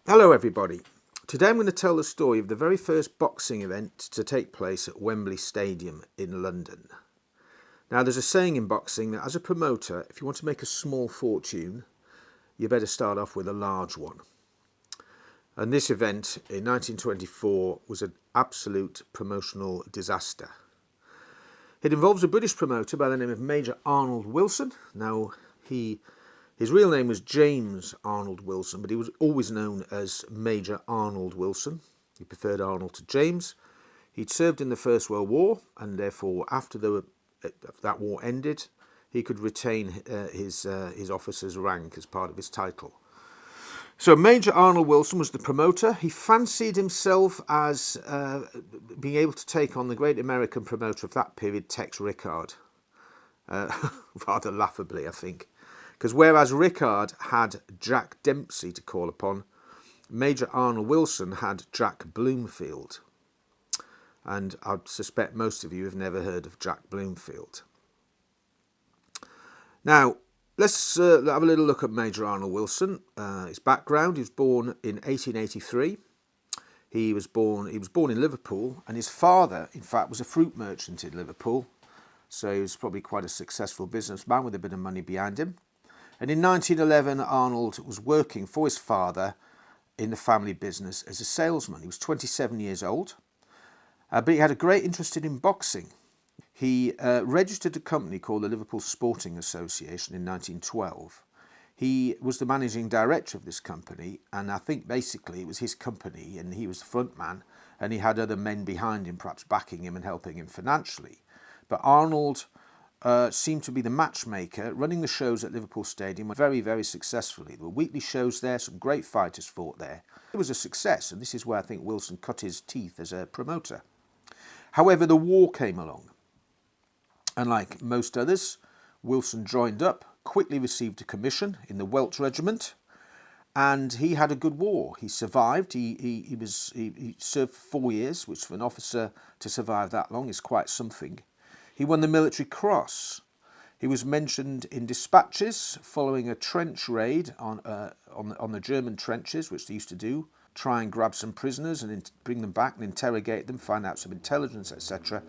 Hello everybody. Today I'm going to tell the story of the very first boxing event to take place at Wembley Stadium in London. Now there's a saying in boxing that as a promoter, if you want to make a small fortune, you better start off with a large one. And this event in 1924 was an absolute promotional disaster. It involves a British promoter by the name of Major Arnold Wilson. Now his real name was James Arnold Wilson, but he was always known as Major Arnold Wilson. He preferred Arnold to James. He'd served in the First World War, and therefore, after that war ended, he could retain his officer's rank as part of his title. So Major Arnold Wilson was the promoter. He fancied himself as being able to take on the great American promoter of that period, Tex Rickard. Rather laughably, I think. Because whereas Rickard had Jack Dempsey to call upon, Major Arnold Wilson had Jack Bloomfield. And I suspect most of you have never heard of Jack Bloomfield. Now, let's have a little look at Major Arnold Wilson. His background: he was born in 1883. He was born in Liverpool, and his father, in fact, was a fruit merchant in Liverpool. So he was probably quite a successful businessman with a bit of money behind him. And in 1911, Arnold was working for his father in the family business as a salesman. He was 27 years old, but he had a great interest in boxing. He registered a company called the Liverpool Sporting Association in 1912. He was the managing director of this company, and I think basically it was his company and he was the front man, and he had other men behind him perhaps backing him and helping him financially. But Arnold seemed to be the matchmaker, running the shows at Liverpool Stadium very, very successfully. There were weekly shows there, some great fighters fought there. It was a success, and this is where I think Wilson cut his teeth as a promoter. However, the war came along, and like most others, Wilson joined up, quickly received a commission in the Welsh Regiment, and he had a good war. He survived. He served for 4 years, which for an officer to survive that long is quite something. He won the Military Cross. He was mentioned in dispatches following a trench raid on the German trenches, which they used to do, try and grab some prisoners and bring them back and interrogate them, find out some intelligence, etc.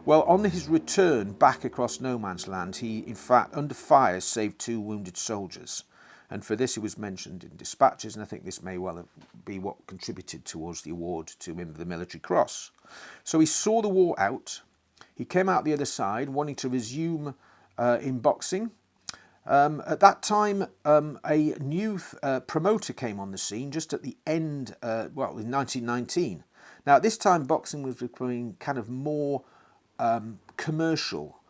Well, on his return back across no man's land, he, in fact, under fire, saved 2 wounded soldiers. And for this, he was mentioned in dispatches, and I think this may well be what contributed towards the award to him of the Military Cross. So he saw the war out. He came out the other side, wanting to resume in boxing. At that time, a new promoter came on the scene just at the end, in 1919. Now, at this time, boxing was becoming kind of more commercial.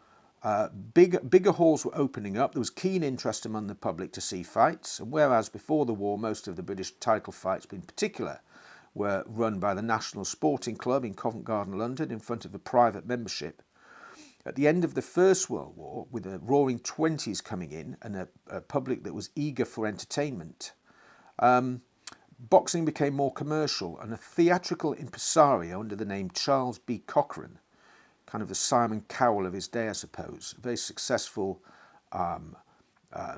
Bigger halls were opening up. There was keen interest among the public to see fights. And whereas before the war, most of the British title fights in particular were run by the National Sporting Club in Covent Garden, London, in front of a private membership. At the end of the First World War, with the Roaring Twenties coming in and a public that was eager for entertainment, boxing became more commercial, and a theatrical impresario under the name Charles B. Cochrane, kind of the Simon Cowell of his day, I suppose, very successful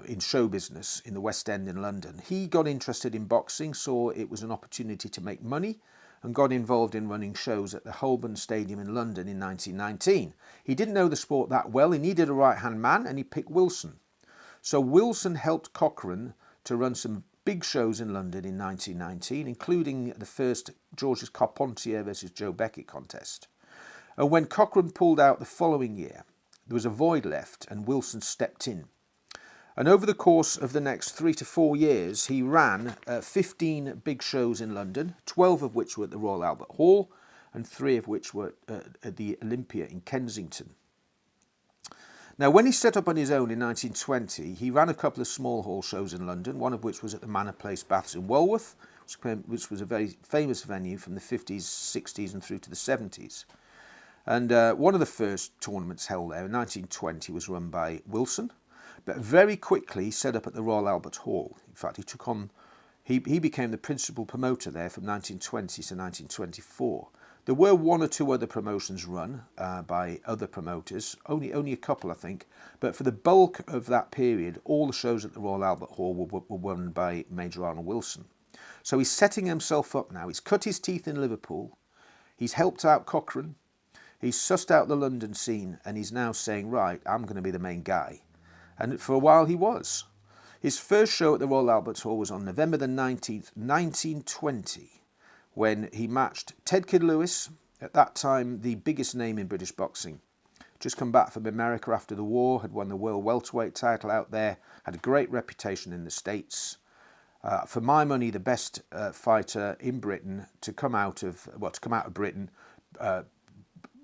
in show business in the West End in London. He got interested in boxing, saw it was an opportunity to make money, and got involved in running shows at the Holborn Stadium in London in 1919. He didn't know the sport that well. He needed a right-hand man, and he picked Wilson. So Wilson helped Cochrane to run some big shows in London in 1919, including the first Georges Carpentier versus Joe Beckett contest. And when Cochrane pulled out the following year, there was a void left, and Wilson stepped in. And over the course of the next 3 to 4 years, he ran 15 big shows in London, 12 of which were at the Royal Albert Hall, and 3 of which were at the Olympia in Kensington. Now, when he set up on his own in 1920, he ran a couple of small hall shows in London, one of which was at the Manor Place Baths in Walworth, which was a very famous venue from the 50s, 60s and through to the 70s. And one of the first tournaments held there in 1920 was run by Wilson, but very quickly set up at the Royal Albert Hall. In fact, he became the principal promoter there from 1920 to 1924. There were 1 or 2 other promotions run by other promoters, only a couple, I think, but for the bulk of that period, all the shows at the Royal Albert Hall were run by Major Arnold Wilson. So he's setting himself up now. He's cut his teeth in Liverpool. He's helped out Cochrane. He's sussed out the London scene, and he's now saying, right, I'm going to be the main guy. And for a while he was. His first show at the Royal Albert Hall was on November the 19th, 1920, when he matched Ted Kid Lewis, at that time the biggest name in British boxing. Just come back from America after the war, had won the world welterweight title out there, had a great reputation in the States. For my money, the best fighter in Britain to come out of Britain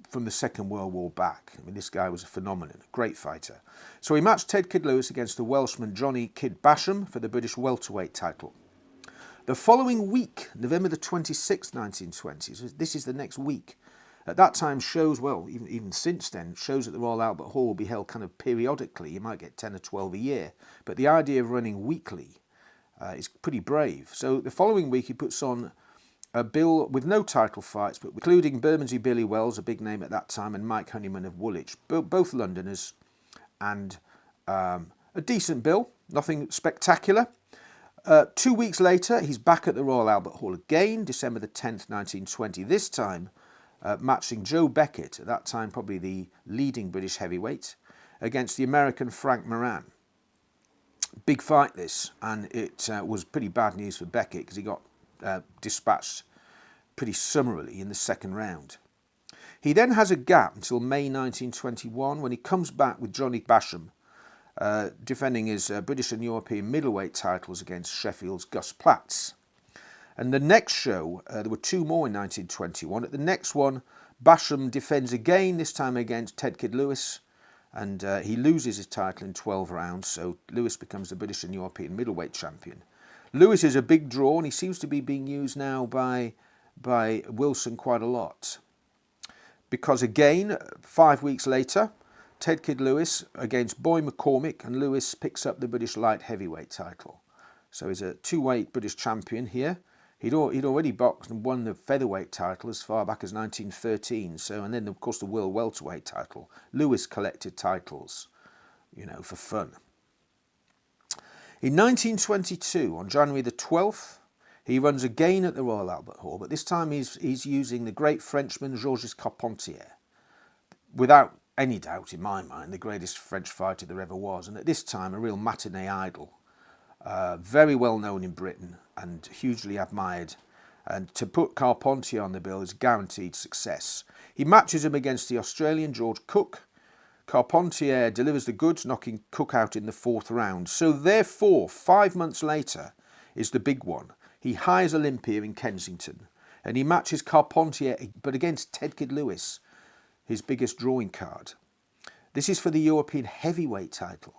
from the Second World War back. I mean, this guy was a phenomenon, a great fighter. So he matched Ted Kid Lewis against the Welshman Johnny Kid Basham for the British welterweight title. The following week, November the 26th, 1920, so this is the next week. At that time, shows, well, even since then, shows at the Royal Albert Hall will be held kind of periodically. You might get 10 or 12 a year. But the idea of running weekly is pretty brave. So the following week, he puts on a bill with no title fights, but including Bermondsey Billy Wells, a big name at that time, and Mike Honeyman of Woolwich, both Londoners, and a decent bill, nothing spectacular. 2 weeks later, he's back at the Royal Albert Hall again, December the 10th, 1920, this time matching Joe Beckett, at that time probably the leading British heavyweight, against the American Frank Moran. Big fight this, and it was pretty bad news for Beckett because he got dispatched pretty summarily in the second round. He then has a gap until May 1921 when he comes back with Johnny Basham, defending his British and European middleweight titles against Sheffield's Gus Platts. And the next show, there were two more in 1921. At the next one, Basham defends again, this time against Ted Kid Lewis, and he loses his title in 12 rounds, so Lewis becomes the British and European middleweight champion. Lewis is a big draw, and he seems to be being used now by Wilson quite a lot. Because again, 5 weeks later, Ted Kid Lewis against Boy McCormick, and Lewis picks up the British light heavyweight title. So he's a two-weight British champion here. He'd already boxed and won the featherweight title as far back as 1913. So, and then of course the world welterweight title. Lewis collected titles, for fun. In 1922, on January the 12th, he runs again at the Royal Albert Hall, but this time he's using the great Frenchman Georges Carpentier. Without any doubt, in my mind, the greatest French fighter there ever was, and at this time a real matinee idol. Very well known in Britain and hugely admired. And to put Carpentier on the bill is guaranteed success. He matches him against the Australian George Cook. Carpentier delivers the goods, knocking Cook out in the 4th round. So therefore, 5 months later is the big one. He hires Olympia in Kensington and he matches Carpentier, but against Ted Kid Lewis, his biggest drawing card. This is for the European heavyweight title.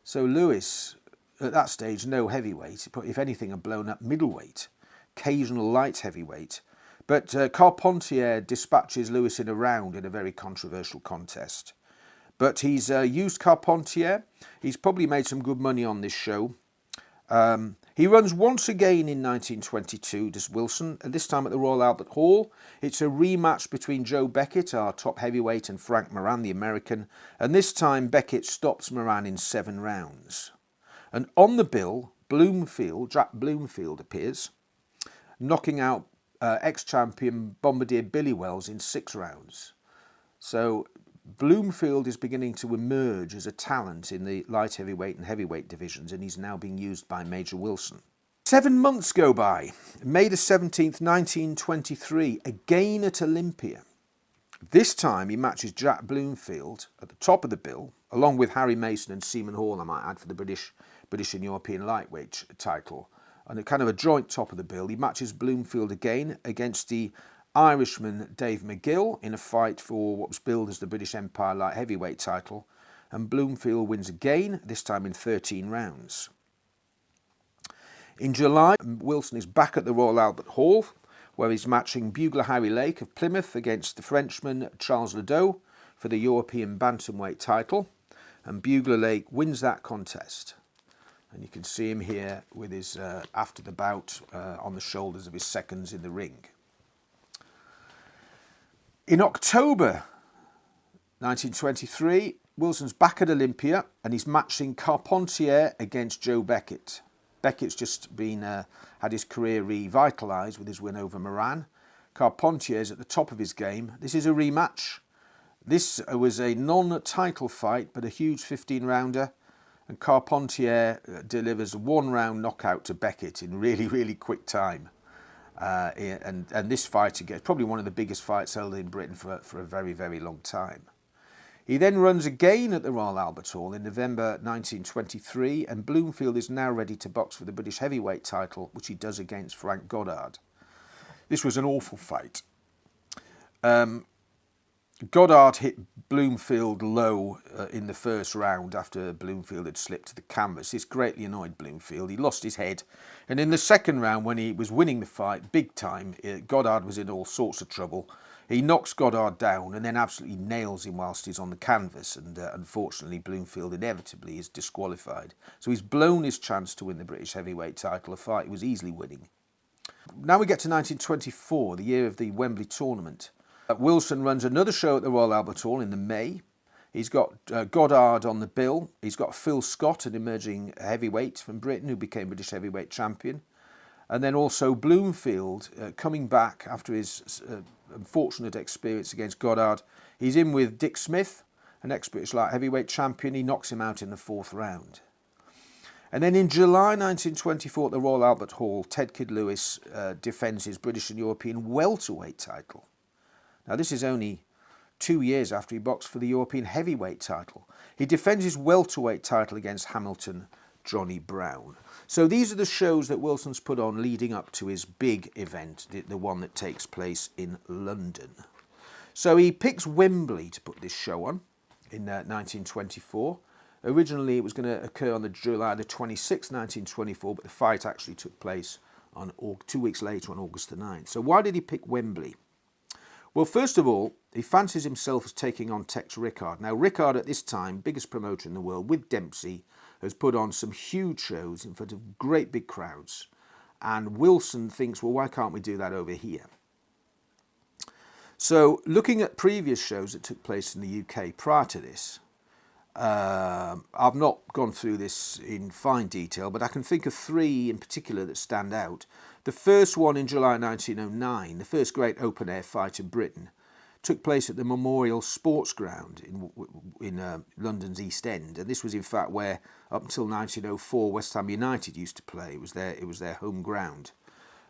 So Lewis, at that stage, no heavyweight, if anything, a blown-up middleweight, occasional light heavyweight. But Carpentier dispatches Lewis in a round in a very controversial contest. But he's used Carpentier. He's probably made some good money on this show. He runs once again in 1922, does Wilson, and this time at the Royal Albert Hall. It's a rematch between Joe Beckett, our top heavyweight, and Frank Moran, the American. And this time Beckett stops Moran in 7 rounds. And on the bill, Jack Bloomfield appears, knocking out ex-champion Bombardier Billy Wells in 6 rounds. So Bloomfield is beginning to emerge as a talent in the light heavyweight and heavyweight divisions, and he's now being used by Major Wilson. 7 months go by. May the 17th, 1923, again at Olympia. This time he matches Jack Bloomfield at the top of the bill, along with Harry Mason and Seaman Hall, I might add, for the British and European lightweight title. And a kind of a joint top of the bill, he matches Bloomfield again against the Irishman Dave McGill in a fight for what was billed as the British Empire light heavyweight title, and Bloomfield wins again, this time in 13 rounds. In July, Wilson is back at the Royal Albert Hall, where he's matching bugler Harry Lake of Plymouth against the Frenchman Charles Ledoux for the European bantamweight title, and bugler Lake wins that contest. And you can see him here with his, after the bout, on the shoulders of his seconds in the ring. In October 1923, Wilson's back at Olympia and he's matching Carpentier against Joe Beckett. Beckett's just been had his career revitalised with his win over Moran. Carpentier's at the top of his game. This is a rematch. This was a non-title fight, but a huge 15-rounder. And Carpentier delivers a one-round knockout to Beckett in really, really quick time. And this fight again, probably one of the biggest fights held in Britain for a very, very long time. He then runs again at the Royal Albert Hall in November 1923, and Bloomfield is now ready to box for the British heavyweight title, which he does against Frank Goddard. This was an awful fight. Goddard hit Bloomfield low in the first round after Bloomfield had slipped to the canvas. This greatly annoyed Bloomfield. He lost his head. And in the second round, when he was winning the fight big time, Goddard was in all sorts of trouble. He knocks Goddard down and then absolutely nails him whilst he's on the canvas. And unfortunately, Bloomfield inevitably is disqualified. So he's blown his chance to win the British heavyweight title, a fight he was easily winning. Now we get to 1924, the year of the Wembley tournament. Wilson runs another show at the Royal Albert Hall in the May. He's got Goddard on the bill. He's got Phil Scott, an emerging heavyweight from Britain who became British heavyweight champion. And then also Bloomfield coming back after his unfortunate experience against Goddard. He's in with Dick Smith, an ex-British light heavyweight champion. He knocks him out in the fourth round. And then in July 1924 at the Royal Albert Hall, Ted Kid Lewis defends his British and European welterweight title. Now this is only 2 years after he boxed for the European heavyweight title. He defends his welterweight title against Hamilton Johnny Brown. So these are the shows that Wilson's put on leading up to his big event, the one that takes place in London. So he picks Wembley to put this show on in 1924. Originally it was going to occur on July the 26th, 1924, but the fight actually took place on 2 weeks later on August the 9th. So why did he pick Wembley? Well, first of all, he fancies himself as taking on Tex Rickard. Now, Rickard at this time, biggest promoter in the world, with Dempsey, has put on some huge shows in front of great big crowds. And Wilson thinks, well, why can't we do that over here? So, looking at previous shows that took place in the UK prior to this, I've not gone through this in fine detail, but I can think of three in particular that stand out. The first one in July 1909, the first great open-air fight in Britain, took place at the Memorial Sports Ground in London's East End. And this was in fact where, up until 1904, West Ham United used to play. It was their home ground.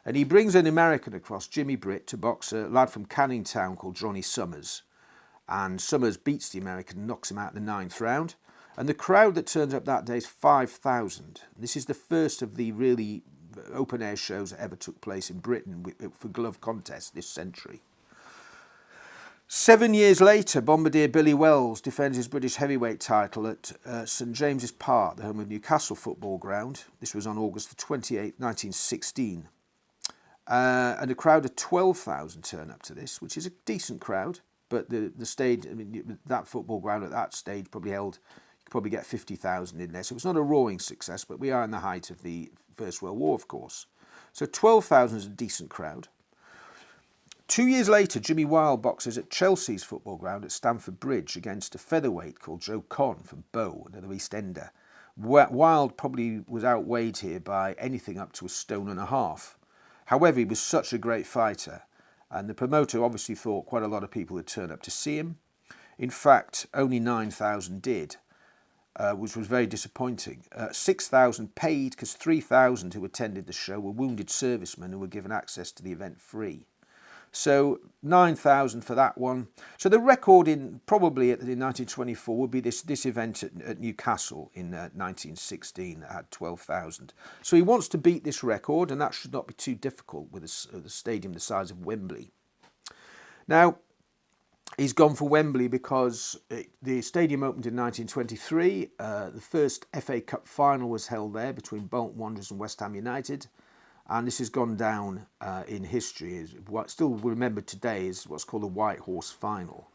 And he brings an American across, Jimmy Britt, to box a lad from Canning Town called Johnny Summers. And Summers beats the American and knocks him out in the 9th round. And the crowd that turns up that day is 5,000. This is the first of the really open-air shows that ever took place in Britain for glove contests this century. 7 years later, Bombardier Billy Wells defends his British heavyweight title at St James's Park, the home of Newcastle Football Ground. This was on August the 28th, 1916. And a crowd of 12,000 turn up to this, which is a decent crowd. But the stage, I mean, that football ground at that stage probably held, you could probably get 50,000 in there. So it's not a roaring success, but we are in the height of the First World War, of course. So 12,000 is a decent crowd. 2 years later, Jimmy Wilde boxes at Chelsea's football ground at Stamford Bridge against a featherweight called Joe Conn from Bow, another East Ender. Wilde probably was outweighed here by anything up to 1.5 stones. However, he was such a great fighter, and the promoter obviously thought quite a lot of people would turn up to see him. In fact, only 9,000 did, which was very disappointing. 6,000 paid because 3,000 who attended the show were wounded servicemen who were given access to the event free. So 9,000 for that one. So the record in 1924 would be this event at Newcastle in 1916 that had 12,000. So he wants to beat this record, and that should not be too difficult with a stadium the size of Wembley. Now, he's gone for Wembley because the stadium opened in 1923. The first FA Cup final was held there between Bolton Wanderers and West Ham United. And this has gone down in history, is what still remembered today is what's called the White Horse Final.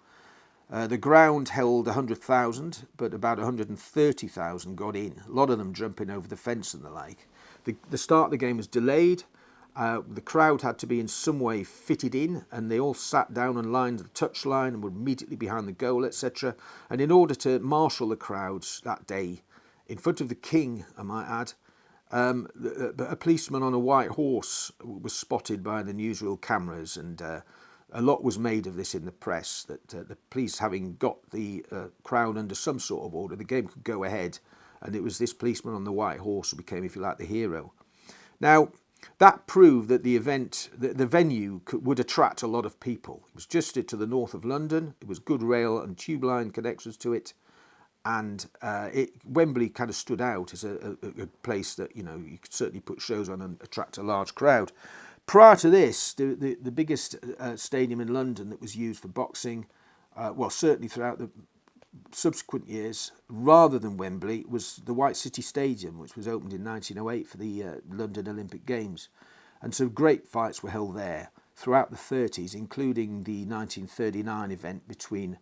The ground held 100,000, but about 130,000 got in, a lot of them jumping over the fence and the like. The start of the game was delayed. The crowd had to be in some way fitted in, and they all sat down and lined the touchline and were immediately behind the goal, etc. And in order to marshal the crowds that day, in front of the King, I might add, a policeman on a white horse was spotted by the newsreel cameras, and a lot was made of this in the press, that the police, having got the crowd under some sort of order, the game could go ahead, and it was this policeman on the white horse who became, if you like, the hero. Now, that proved that the event, the venue would attract a lot of people. It was just to the north of London. It was good rail and tube line connections to it. And Wembley kind of stood out as a place that, you could certainly put shows on and attract a large crowd. Prior to this, the biggest stadium in London that was used for boxing, certainly throughout the subsequent years, rather than Wembley, was the White City Stadium, which was opened in 1908 for the London Olympic Games. And so great fights were held there throughout the 30s, including the 1939 event between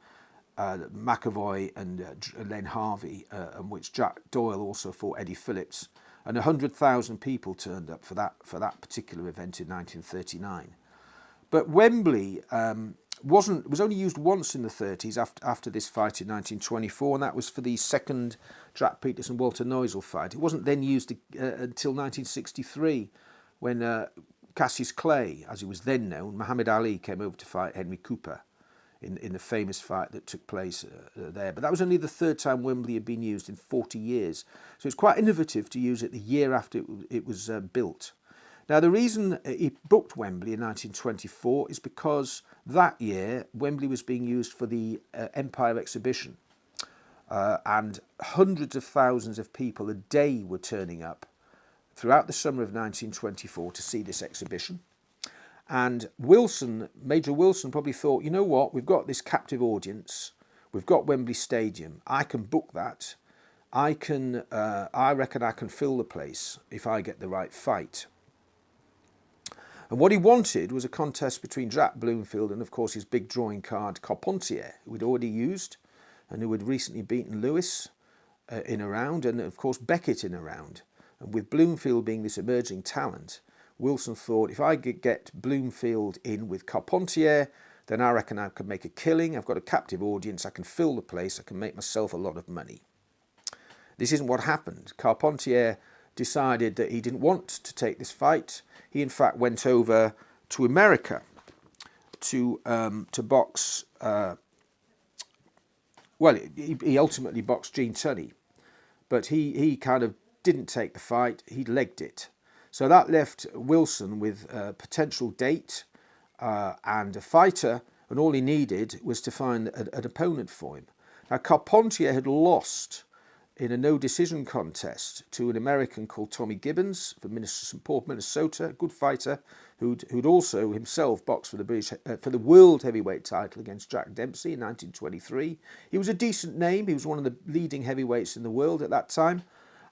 McAvoy and Len Harvey, in which Jack Doyle also fought Eddie Phillips, and 100,000 people turned up for that particular event in 1939. But Wembley was only used once in the 30s after this fight in 1924, and that was for the second Jack Peterson Walter Neusel fight. It wasn't then used until 1963, when Cassius Clay, as he was then known, Muhammad Ali, came over to fight Henry Cooper in the famous fight that took place there. But that was only the third time Wembley had been used in 40 years. So it's quite innovative to use it the year after it was built. Now, the reason he booked Wembley in 1924 is because that year Wembley was being used for the Empire Exhibition. And hundreds of thousands of people a day were turning up throughout the summer of 1924 to see this exhibition. And Major Wilson probably thought, you know what, we've got this captive audience, we've got Wembley Stadium, I can book that, I reckon I can fill the place if I get the right fight. And what he wanted was a contest between Jack Bloomfield and, of course, his big drawing card, Carpentier, who he'd already used and who had recently beaten Lewis in a round, and, of course, Beckett in a round. And with Bloomfield being this emerging talent, Wilson thought, if I could get Bloomfield in with Carpentier, then I reckon I could make a killing. I've got a captive audience, I can fill the place, I can make myself a lot of money. This isn't what happened. Carpentier decided that he didn't want to take this fight. He, in fact, went over to America to box. He ultimately boxed Gene Tunney, but he kind of didn't take the fight. He legged it. So that left Wilson with a potential date and a fighter, and all he needed was to find an opponent for him. Now, Carpentier had lost in a no-decision contest to an American called Tommy Gibbons from St. Paul, Minnesota, a good fighter who'd also himself boxed for the world heavyweight title against Jack Dempsey in 1923. He was a decent name. He was one of the leading heavyweights in the world at that time.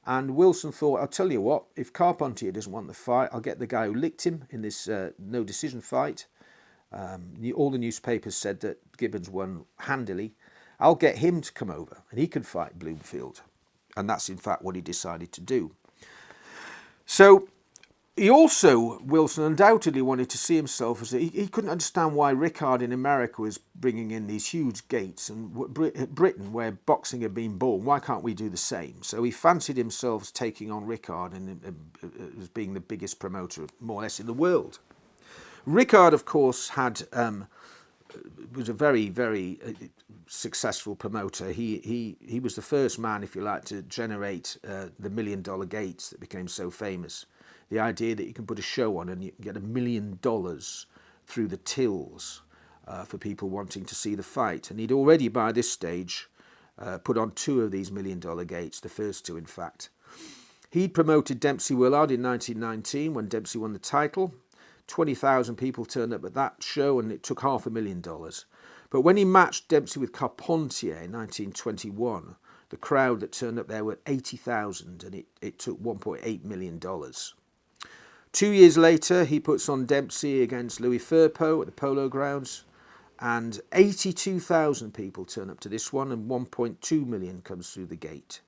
And Wilson thought, I'll tell you what, if Carpentier doesn't want the fight, I'll get the guy who licked him in this no-decision fight. All the newspapers said that Gibbons won handily. I'll get him to come over and he can fight Bloomfield. And that's in fact what he decided to do. So Wilson undoubtedly wanted to see himself as he couldn't understand why Rickard in America was bringing in these huge gates, and Britain, where boxing had been born, why can't we do the same? So he fancied himself taking on Rickard as being the biggest promoter, more or less, in the world. Rickard, of course, was a very, very successful promoter. He was the first man, if you like, to generate the $1 million gates that became so famous. The idea that you can put a show on and you can get $1 million through the tills for people wanting to see the fight. And he'd already, by this stage, put on 2 of these $1 million gates, the first 2, in fact. He'd promoted Dempsey Willard in 1919 when Dempsey won the title. 20,000 people turned up at that show and it took $500,000. But when he matched Dempsey with Carpentier in 1921, the crowd that turned up there were 80,000 and it took $1.8 million. 2 years later, he puts on Dempsey against Louis Firpo at the Polo Grounds, and 82,000 people turn up to this one, and 1.2 million comes through the gate.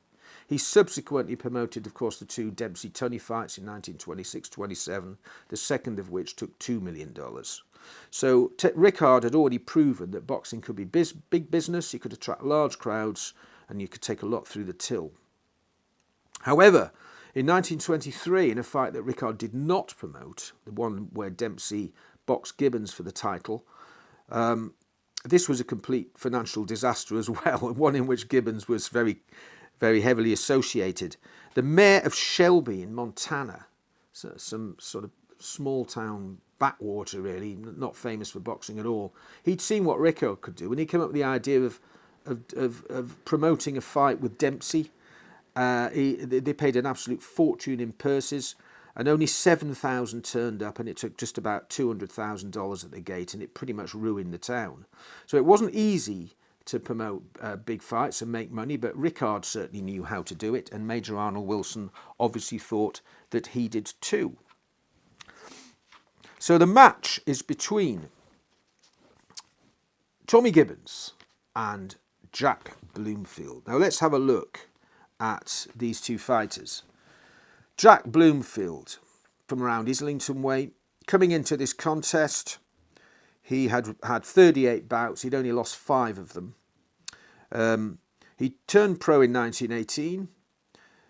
He subsequently promoted, of course, the 2 Dempsey-Tunney fights in 1926-27, the second of which took $2 million. So Rickard had already proven that boxing could be big business, you could attract large crowds, and you could take a lot through the till. However, In 1923, in a fight that Rickard did not promote, the one where Dempsey boxed Gibbons for the title, this was a complete financial disaster as well, one in which Gibbons was very, very heavily associated. The mayor of Shelby in Montana, so some sort of small town backwater really, not famous for boxing at all, he'd seen what Rickard could do, and he came up with the idea of promoting a fight with Dempsey. They paid an absolute fortune in purses, and only 7,000 turned up, and it took just about $200,000 at the gate, and it pretty much ruined the town. So it wasn't easy to promote big fights and make money, but Rickard certainly knew how to do it, and Major Arnold Wilson obviously thought that he did too. So the match is between Tommy Gibbons and Jack Bloomfield. Now let's have a look at these two fighters. Jack Bloomfield, from around Islington way, coming into this contest, he had 38 bouts. He'd only lost 5 of them. He turned pro in 1918.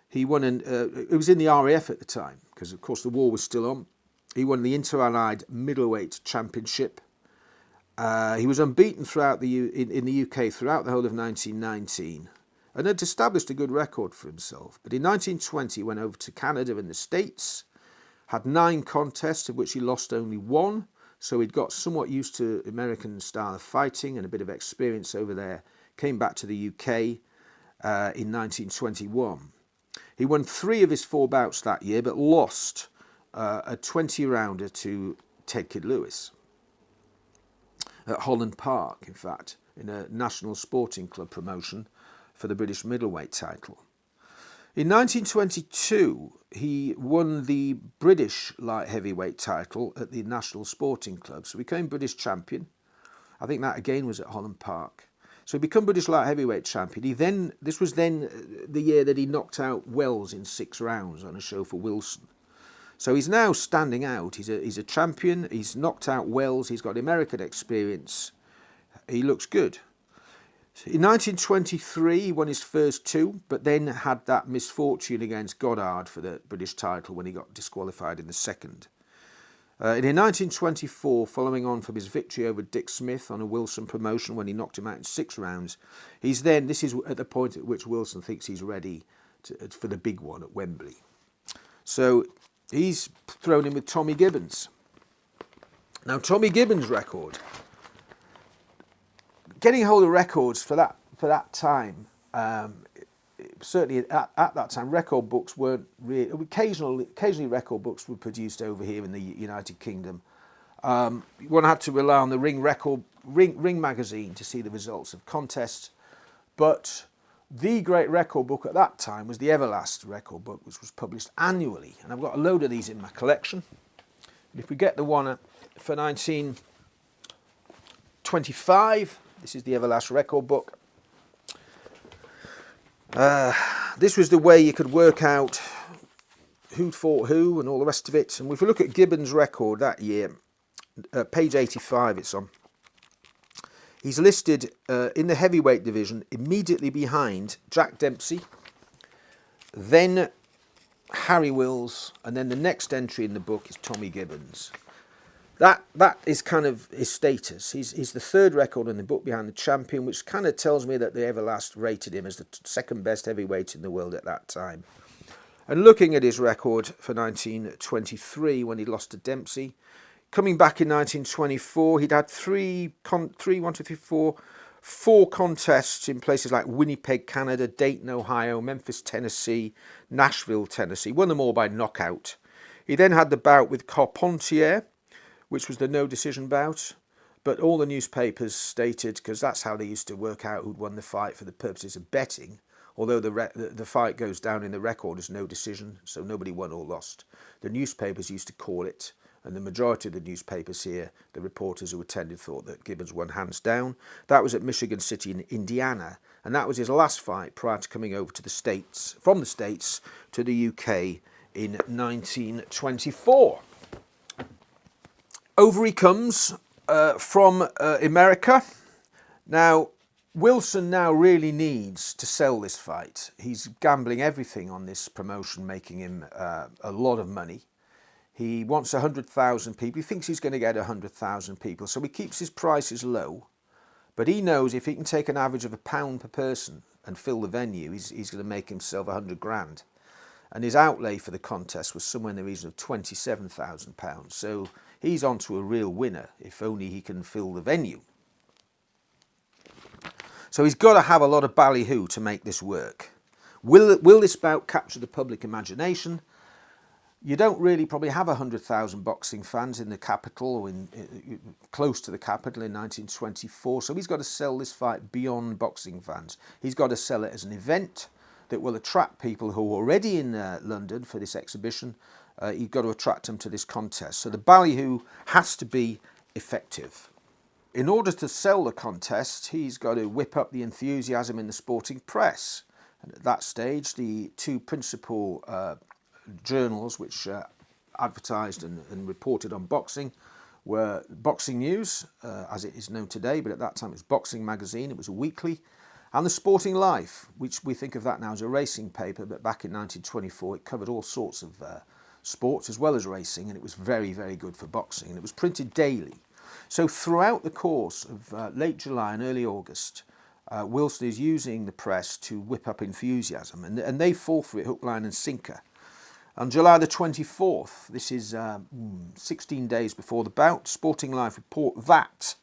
He won, it was in the RAF at the time, because of course the war was still on. He won the Inter-Allied Middleweight Championship. He was unbeaten throughout in the UK throughout the whole of 1919 and had established a good record for himself. But in 1920 he went over to Canada and the States, had 9 contests of which he lost only 1, so he'd got somewhat used to American style of fighting and a bit of experience over there. Came back to the UK in 1921. He won 3 of his 4 bouts that year, but lost a 20-rounder to Ted Kid Lewis at Holland Park, in fact, in a National Sporting Club promotion for the British middleweight title. In 1922, he won the British light heavyweight title at the National Sporting Club, so he became British champion. I think that again was at Holland Park. So he became British light heavyweight champion. This was then the year that he knocked out Wells in 6 rounds on a show for Wilson. So he's now standing out. He's a champion. He's knocked out Wells. He's got American experience. He looks good. In 1923, he won his first 2, but then had that misfortune against Goddard for the British title when he got disqualified in the second. And in 1924, following on from his victory over Dick Smith on a Wilson promotion when he knocked him out in 6 rounds, this is at the point at which Wilson thinks he's ready for the big one at Wembley. So he's thrown in with Tommy Gibbons. Now, Tommy Gibbons' record, getting hold of records for that time, certainly at that time, record books weren't really. Occasionally, record books were produced over here in the United Kingdom. One had to rely on the Ring magazine to see the results of contests, but the great record book at that time was the Everlast record book, which was published annually, and I've got a load of these in my collection. And if we get the one for 1925, this is the Everlast record book. This was the way you could work out who fought who and all the rest of it. And if we look at Gibbons' record that year, page 85 it's on, he's listed in the heavyweight division immediately behind Jack Dempsey, then Harry Wills, and then the next entry in the book is Tommy Gibbons. That is kind of his status. He's the 3rd record in the book behind the champion, which kind of tells me that the Everlast rated him as the 2nd best heavyweight in the world at that time. And looking at his record for 1923 when he lost to Dempsey, coming back in 1924, he'd had 4 contests in places like Winnipeg, Canada, Dayton, Ohio, Memphis, Tennessee, Nashville, Tennessee. Won them all by knockout. He then had the bout with Carpentier, which was the no-decision bout, but all the newspapers stated, because that's how they used to work out who'd won the fight for the purposes of betting, although the fight goes down in the record as no decision, so nobody won or lost. The newspapers used to call it, and the majority of the newspapers here, the reporters who attended, thought that Gibbons won hands down. That was at Michigan City in Indiana, and that was his last fight prior to coming over to the States, from the States to the UK in 1924. Over he comes from America. Now, Wilson now really needs to sell this fight. He's gambling everything on this promotion, making him a lot of money. He wants 100,000 people. He thinks he's going to get 100,000 people, so he keeps his prices low. But he knows if he can take an average of £1 per person and fill the venue, he's going to make himself 100 grand. And his outlay for the contest was somewhere in the region of £27,000. So he's on to a real winner if only he can fill the venue. So he's got to have a lot of ballyhoo to make this work. Will this bout capture the public imagination? You don't really probably have 100,000 boxing fans in the capital or close to the capital in 1924. So he's got to sell this fight beyond boxing fans. He's got to sell it as an event that will attract people who are already in London for this exhibition. You've got to attract them to this contest. So the ballyhoo has to be effective. In order to sell the contest, he's got to whip up the enthusiasm in the sporting press. And at that stage, the two principal journals which advertised and reported on boxing were Boxing News, as it is known today, but at that time it was Boxing Magazine, it was a weekly, and the Sporting Life, which we think of that now as a racing paper, but back in 1924 it covered all sorts of sports as well as racing, and it was very, very good for boxing, and it was printed daily. So throughout the course of late July and early August, Wilson is using the press to whip up enthusiasm, and they fall for it hook, line and sinker. On July the 24th, this is 16 days before the bout, Sporting Life report that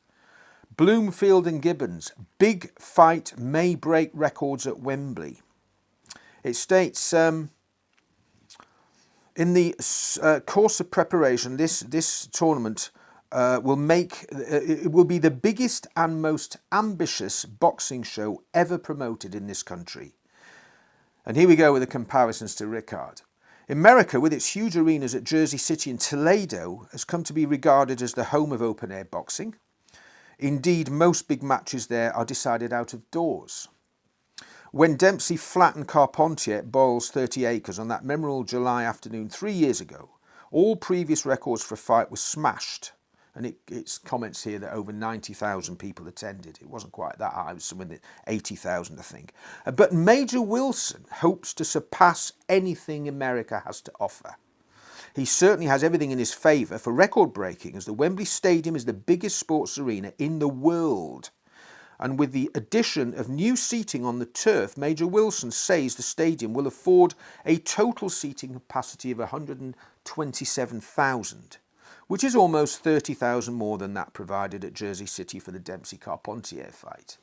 Bloomfield and Gibbons, big fight may break records at Wembley. It states, in the course of preparation, this tournament it will be the biggest and most ambitious boxing show ever promoted in this country. And here we go with the comparisons to Rickard. America, with its huge arenas at Jersey City and Toledo, has come to be regarded as the home of open-air boxing. Indeed, most big matches there are decided out of doors. When Dempsey flattened Carpentier at Boyle's 30 acres on that memorable July afternoon 3 years ago, all previous records for a fight were smashed. And it's comments here that over 90,000 people attended. It wasn't quite that high, it was somewhere in 80,000, I think. But Major Wilson hopes to surpass anything America has to offer. He certainly has everything in his favour for record breaking, as the Wembley Stadium is the biggest sports arena in the world. And with the addition of new seating on the turf, Major Wilson says the stadium will afford a total seating capacity of 127,000. Which is almost 30,000 more than that provided at Jersey City for the Dempsey-Carpentier fight.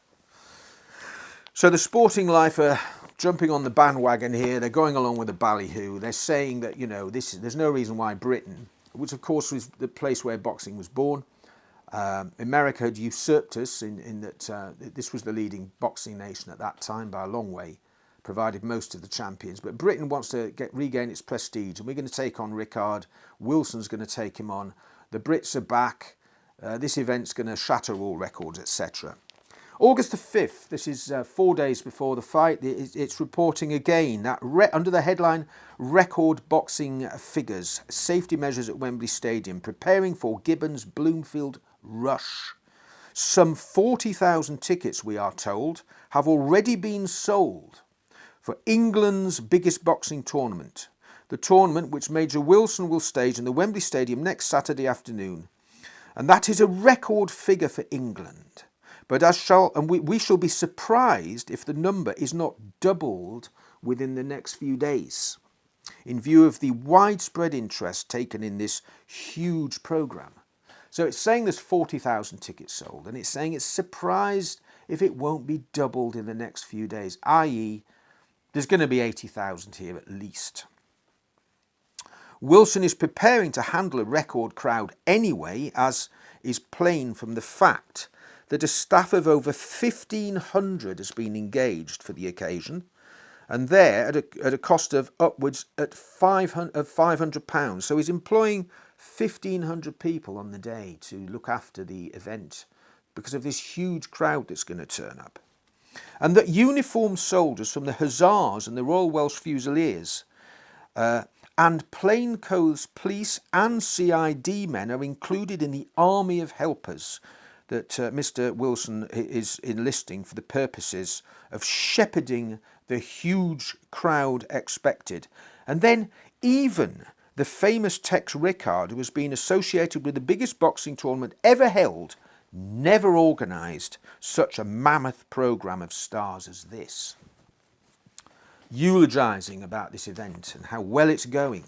So the Sporting Life are jumping on the bandwagon here. They're going along with the ballyhoo. They're saying that, there's no reason why Britain, which of course was the place where boxing was born, America had usurped us in that this was the leading boxing nation at that time by a long way, provided most of the champions. But Britain wants to regain its prestige, and we're going to take on Rickard. Wilson's going to take him on. The Brits are back. This event's going to shatter all records, etc. August the 5th, this is 4 days before the fight, it's reporting again that under the headline, record boxing figures, safety measures at Wembley Stadium, preparing for Gibbons Bloomfield rush. Some 40,000 tickets, we are told, have already been sold for England's biggest boxing tournament. The tournament which Major Wilson will stage in the Wembley Stadium next Saturday afternoon. And that is a record figure for England. But we shall be surprised if the number is not doubled within the next few days, in view of the widespread interest taken in this huge programme. So it's saying there's 40,000 tickets sold, and it's saying it's surprised if it won't be doubled in the next few days, i.e., there's going to be 80,000 here at least. Wilson is preparing to handle a record crowd anyway, as is plain from the fact that a staff of over 1,500 has been engaged for the occasion, and there at a cost of upwards at £500. So he's employing 1,500 people on the day to look after the event because of this huge crowd that's going to turn up. And that uniformed soldiers from the Hussars and the Royal Welsh Fusiliers and plainclothes police and CID men are included in the army of helpers that Mr. Wilson is enlisting for the purposes of shepherding the huge crowd expected. And then even the famous Tex Rickard, who has been associated with the biggest boxing tournament ever held, never organised such a mammoth programme of stars as this. Eulogising about this event and how well it's going.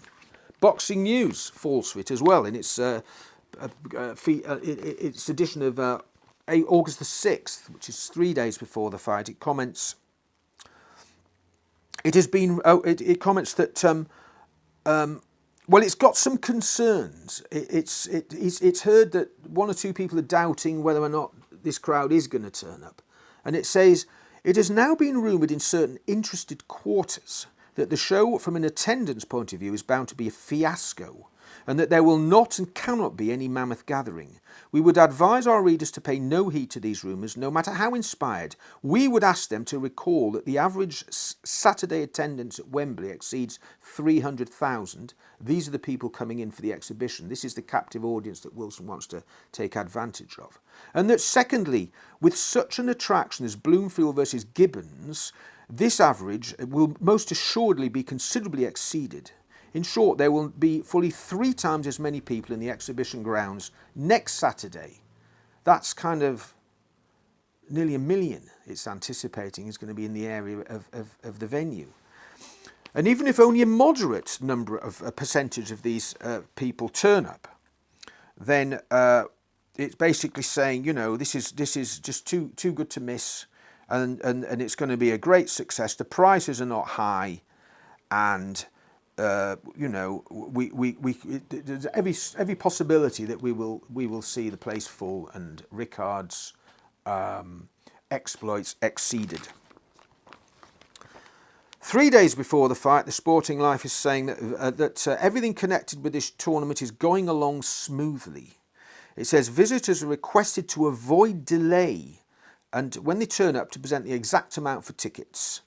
Boxing News falls for it as well in its edition of August the 6th, which is 3 days before the fight. It comments. It comments that well, it's got some concerns. It's heard that one or two people are doubting whether or not this crowd is going to turn up, and it says it has now been rumoured in certain interested quarters that the show, from an attendance point of view, is bound to be a fiasco, and that there will not and cannot be any mammoth gathering. We would advise our readers to pay no heed to these rumours, no matter how inspired. We would ask them to recall that the average Saturday attendance at Wembley exceeds 300,000. These are the people coming in for the exhibition. This is the captive audience that Wilson wants to take advantage of. And that secondly, with such an attraction as Bloomfield versus Gibbons, this average will most assuredly be considerably exceeded. In short, there will be fully 3 times as many people in the exhibition grounds next Saturday. That's kind of nearly 1 million it's anticipating is going to be in the area of the venue. And even if only a moderate number of a percentage of these people turn up, then it's basically saying, you know, this is just too good to miss, and it's going to be a great success. The prices are not high, and you know, there's every possibility that we will see the place full and Rickard's exploits exceeded. 3 days before the fight, the Sporting Life is saying that everything connected with this tournament is going along smoothly. It says visitors are requested to avoid delay, and when they turn up, to present the exact amount for tickets.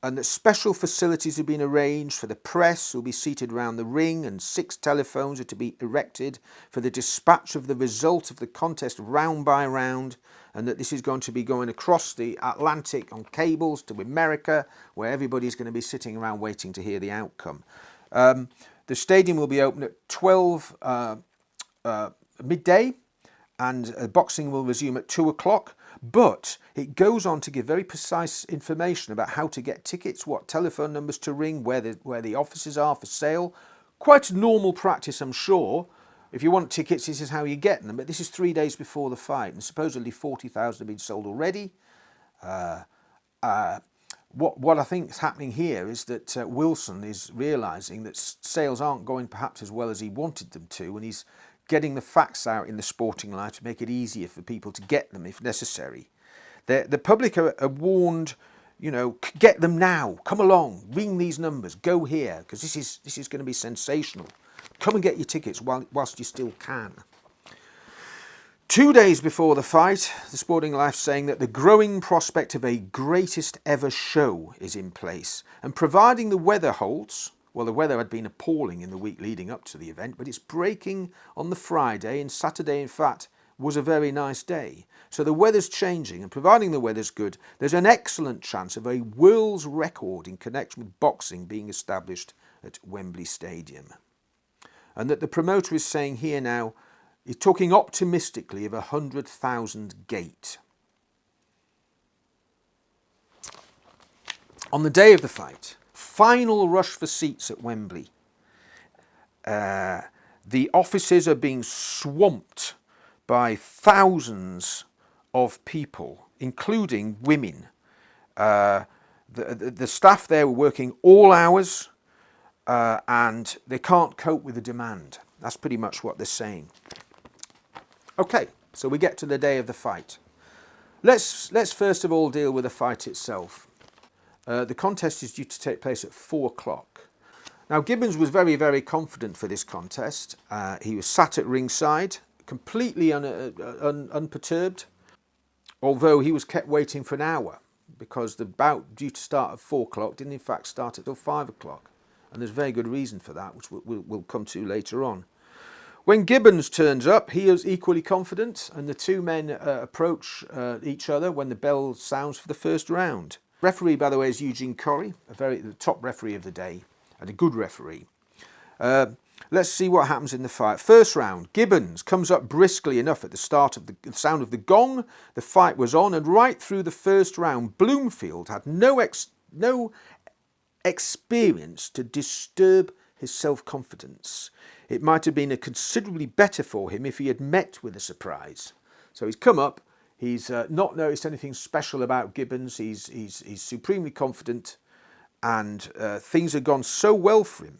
And that special facilities have been arranged for the press, who will be seated around the ring, and 6 telephones are to be erected for the dispatch of the result of the contest round by round, and that this is going to be going across the Atlantic on cables to America, where everybody's going to be sitting around waiting to hear the outcome. The stadium will be open at 12 midday, and boxing will resume at 2 o'clock. But it goes on to give very precise information about how to get tickets, what telephone numbers to ring, where the offices are for sale. Quite normal practice, I'm sure. If you want tickets, this is how you get them. But this is 3 days before the fight, and supposedly 40,000 have been sold already. What I think is happening here is that Wilson is realising that sales aren't going perhaps as well as he wanted them to, and he's getting the facts out in the Sporting Life to make it easier for people to get them if necessary. The public are warned, you know, get them now, come along, ring these numbers, go here, because this is going to be sensational. Come and get your tickets whilst you still can. 2 days before the fight, the Sporting Life saying that the growing prospect of a greatest ever show is in place, and providing the weather holds. Well, the weather had been appalling in the week leading up to the event, but it's breaking on the Friday, and Saturday, in fact, was a very nice day. So the weather's changing, and providing the weather's good, there's an excellent chance of a world's record in connection with boxing being established at Wembley Stadium. And that the promoter is saying here now, he's talking optimistically of 100,000 gate. On the day of the fight, final rush for seats at Wembley. The offices are being swamped by thousands of people, including women. The staff there were working all hours, and they can't cope with the demand. That's pretty much what they're saying. Okay, so we get to the day of the fight. Let's first of all deal with the fight itself. The contest is due to take place at 4 o'clock. Now, Gibbons was very, very confident for this contest. He was sat at ringside, completely unperturbed, although he was kept waiting for an hour because the bout due to start at 4 o'clock didn't in fact start until 5 o'clock. And there's very good reason for that, which we'll come to later on. When Gibbons turns up, he is equally confident, and the two men approach each other when the bell sounds for the first round. Referee, by the way, is Eugene Corrie, the top referee of the day, and a good referee. Let's see what happens in the fight. First round, Gibbons comes up briskly enough at the start of the sound of the gong. The fight was on, and right through the first round, Bloomfield had no experience to disturb his self-confidence. It might have been considerably better for him if he had met with a surprise. So he's come up. He's not noticed anything special about Gibbons. He's supremely confident, and things had gone so well for him.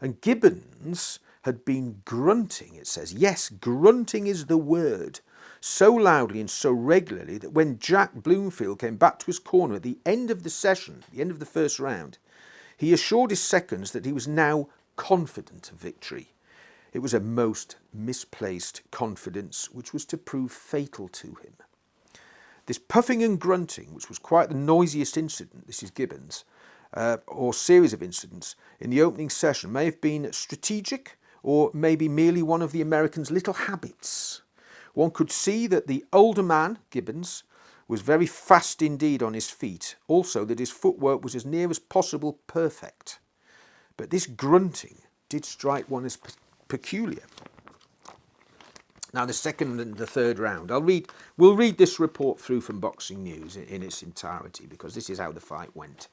And Gibbons had been grunting, it says. Yes, grunting is the word. So loudly and so regularly that when Jack Bloomfield came back to his corner at the end of the session, the end of the first round, he assured his seconds that he was now confident of victory. It was a most misplaced confidence which was to prove fatal to him. This puffing and grunting, which was quite the noisiest incident, this is Gibbons, or series of incidents in the opening session, may have been strategic or maybe merely one of the American's little habits. One could see that the older man, Gibbons, was very fast indeed on his feet, also that his footwork was as near as possible perfect. But this grunting did strike one as peculiar. Now the second and the third round, we'll read this report through from Boxing News in its entirety, because this is how the fight went.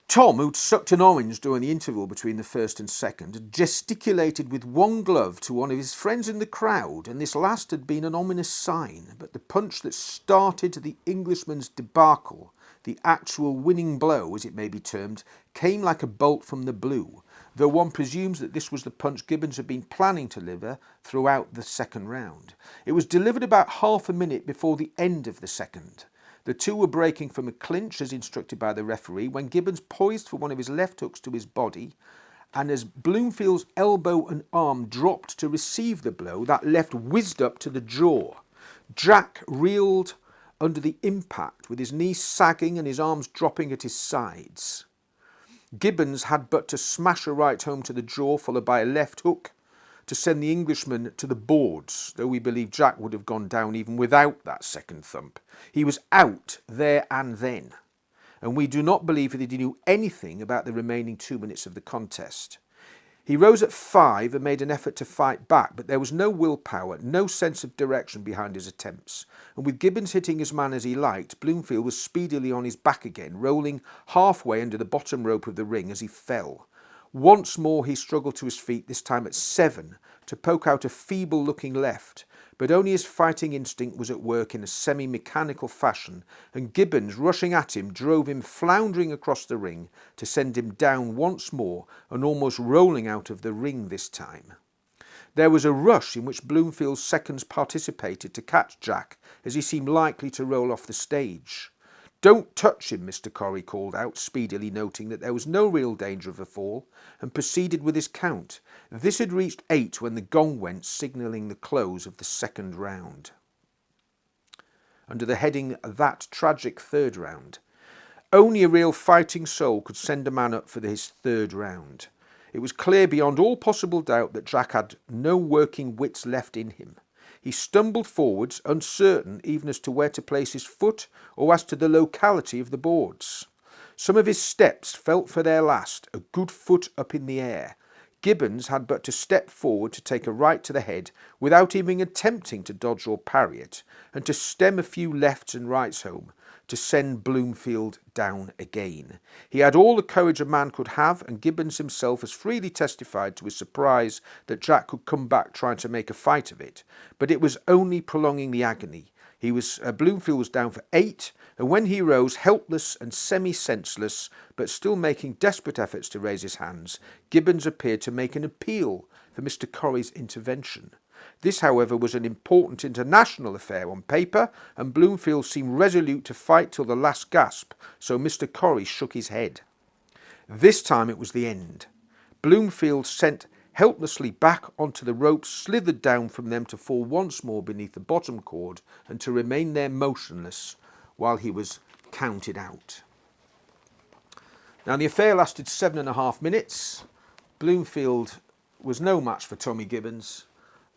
Tom, who'd sucked an orange during the interval between the first and second, had gesticulated with one glove to one of his friends in the crowd, and this last had been an ominous sign. But the punch that started the Englishman's debacle, the actual winning blow, as it may be termed, came like a bolt from the blue, though one presumes that this was the punch Gibbons had been planning to deliver throughout the second round. It was delivered about half a minute before the end of the second. The two were breaking from a clinch as instructed by the referee when Gibbons poised for one of his left hooks to his body, and as Bloomfield's elbow and arm dropped to receive the blow, that left whizzed up to the jaw. Jack reeled under the impact with his knees sagging and his arms dropping at his sides. Gibbons had but to smash a right home to the jaw, followed by a left hook, to send the Englishman to the boards, though we believe Jack would have gone down even without that second thump. He was out there and then, and we do not believe that he knew anything about the remaining 2 minutes of the contest. He rose at 5 and made an effort to fight back, but there was no willpower, no sense of direction behind his attempts, and with Gibbons hitting his man as he liked, Bloomfield was speedily on his back again, rolling halfway under the bottom rope of the ring as he fell. Once more he struggled to his feet, this time at 7, to poke out a feeble-looking left, but only his fighting instinct was at work in a semi-mechanical fashion, and Gibbons, rushing at him, drove him floundering across the ring to send him down once more and almost rolling out of the ring this time. There was a rush in which Bloomfield's seconds participated to catch Jack as he seemed likely to roll off the stage. "Don't touch him," Mr. Corrie called out, speedily noting that there was no real danger of a fall, and proceeded with his count. This had reached 8 when the gong went, signalling the close of the second round. Under the heading "That Tragic Third Round," only a real fighting soul could send a man up for his third round. It was clear beyond all possible doubt that Jack had no working wits left in him. He stumbled forwards, uncertain even as to where to place his foot or as to the locality of the boards. Some of his steps felt for their last, a good foot up in the air. Gibbons had but to step forward to take a right to the head without even attempting to dodge or parry it, and to stem a few lefts and rights home, to send Bloomfield down again. He had all the courage a man could have, and Gibbons himself has freely testified to his surprise that Jack could come back trying to make a fight of it, but it was only prolonging the agony. Bloomfield was down for 8, and when he rose, helpless and semi-senseless, but still making desperate efforts to raise his hands, Gibbons appeared to make an appeal for Mr. Corrie's intervention. This, however, was an important international affair on paper, and Bloomfield seemed resolute to fight till the last gasp, so Mr. Corrie shook his head. This time it was the end. Bloomfield, sent helplessly back onto the ropes, slithered down from them to fall once more beneath the bottom cord and to remain there motionless while he was counted out. Now the affair lasted 7.5 minutes. Bloomfield was no match for Tommy Gibbons,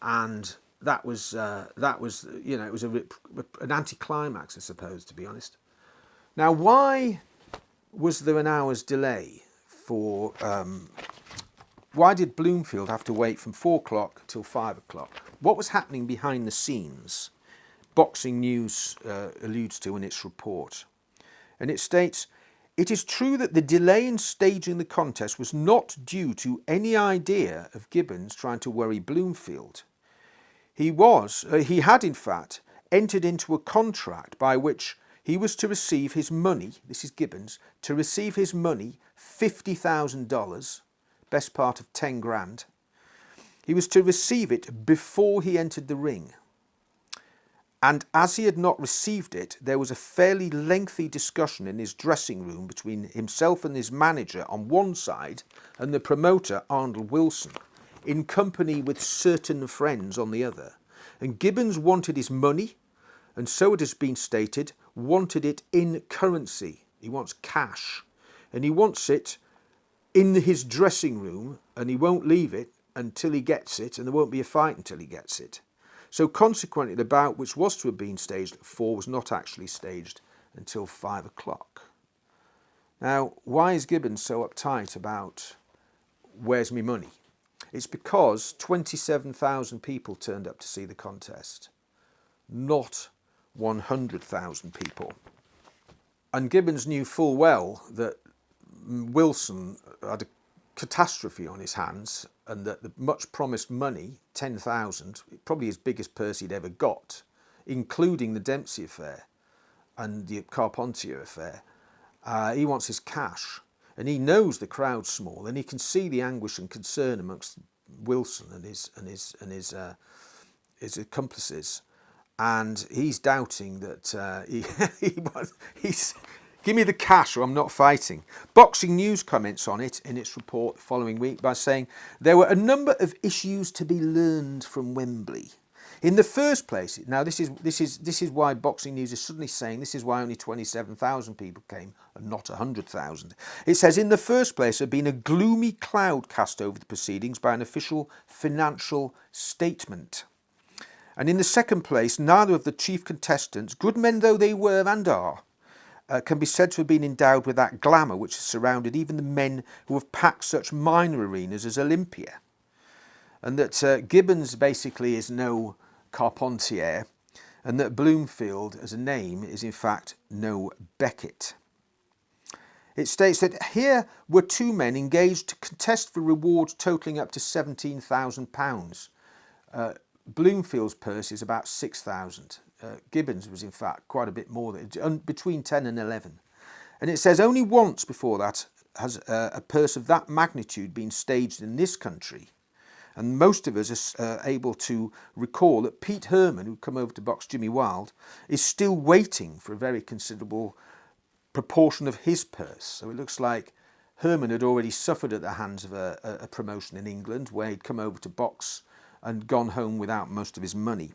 and that was you know, it was an anticlimax, I suppose, to be honest. Now, why was there an hour's delay for? Why did Bloomfield have to wait from 4 o'clock till 5 o'clock? What was happening behind the scenes? Boxing News alludes to in its report, and it states, "It is true that the delay in staging the contest was not due to any idea of Gibbons trying to worry Bloomfield. He had in fact entered into a contract by which he was to receive his money," this is Gibbons, "to receive his money, $50,000, best part of 10 grand. He was to receive it before he entered the ring. And as he had not received it, there was a fairly lengthy discussion in his dressing room between himself and his manager on one side and the promoter, Arnold Wilson, in company with certain friends on the other. And Gibbons wanted his money, and so it has been stated, wanted it in currency. He wants cash. And he wants it in his dressing room, and he won't leave it until he gets it, and there won't be a fight until he gets it. So consequently, the bout, which was to have been staged at 4, was not actually staged until 5 o'clock. Now, why is Gibbons so uptight about where's me money? It's because 27,000 people turned up to see the contest, not 100,000 people. And Gibbons knew full well that Wilson had a catastrophe on his hands, and that the much promised money, 10,000, probably his biggest purse he'd ever got, including the Dempsey affair and the Carpentier affair, he wants his cash. And he knows the crowd's small, and he can see the anguish and concern amongst Wilson and his accomplices, and he's doubting that he's give me the cash or I'm not fighting. Boxing News comments on it in its report the following week by saying there were a number of issues to be learned from Wembley. In the first place, now this is why Boxing News is suddenly saying this is why only 27,000 people came and not 100,000. It says, in the first place, there had been a gloomy cloud cast over the proceedings by an official financial statement. And in the second place, neither of the chief contestants, good men though they were and are, can be said to have been endowed with that glamour which has surrounded even the men who have packed such minor arenas as Olympia. And that Gibbons basically is no Carpentier, and that Bloomfield as a name is in fact no Beckett. It states that here were 2 men engaged to contest for rewards totalling up to £17,000. Bloomfield's purse is about 6,000. Gibbons was in fact quite a bit more, between 10 and 11. And it says only once before that has a purse of that magnitude been staged in this country. And most of us are able to recall that Pete Herman, who come over to box Jimmy Wilde, is still waiting for a very considerable proportion of his purse. So it looks like Herman had already suffered at the hands of a promotion in England where he'd come over to box and gone home without most of his money.